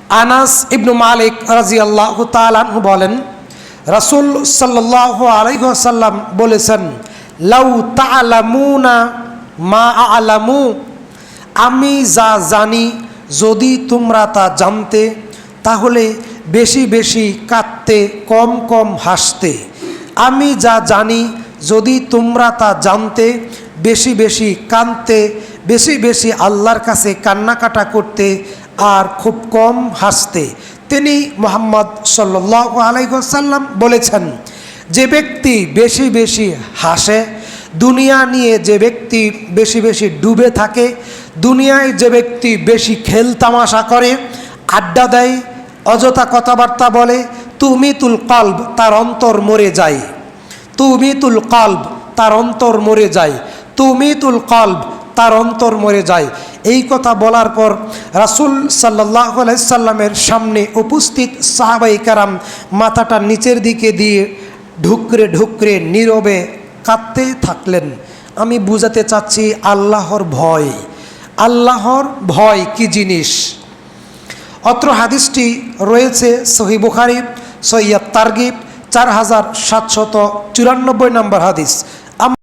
আনাস ইবনু মালিক রাদিয়াল্লাহু তাআলা আনহু বলেন, রাসূল সাল্লাল্লাহু আলাইহি ওয়াসাল্লাম বলেছেন, লাউ তা'লামুনা মা আ'লামু, আমি যা জানি যদি তোমরা তা জানতে তাহলে বেশি বেশি কাঁদতে, কম কম হাসতে। আমি যা জানি যদি তোমরা তা জানতে বেশি বেশি কাঁদতে, বেশি বেশি আল্লাহর কাছে কান্নাকাটা করতে আর খুব কম হাসতে। তিনি মুহাম্মদ সাল্লাল্লাহু আলাইহি ওয়াসাল্লাম বলেছেন, যে ব্যক্তি বেশি বেশি হাসে, দুনিয়া নিয়ে যে ব্যক্তি বেশি বেশি ডুবে থাকে, দুনিয়ায় যে ব্যক্তি বেশি খেল তামাশা করে, আড্ডা দেয়, অযথা কথাবার্তা বলে, তুমিতুল কলব, তার অন্তর মরে যায়। তুমিতুল কলব, তার অন্তর মরে যায়। তুমিতুল কলব, তার অন্তর মরে যায়। এই কথা বলার পর রাসূল সাল্লাল্লাহু আলাইহি সাল্লামের সামনে উপস্থিত সাহাবায়ে কেরাম মাথাটা নিচের দিকে দিয়ে ঢুকরে ঢুকরে নীরবে কাঁদতে থাকলেন। আমি বুঝাতে চাচ্ছি আল্লাহর ভয়, আল্লাহর ভয় কি জিনিস। অত্র হাদিসটি রয়েছে সহিহ বুখারী, সহিহ তারগিব 4794 নম্বর হাদিস।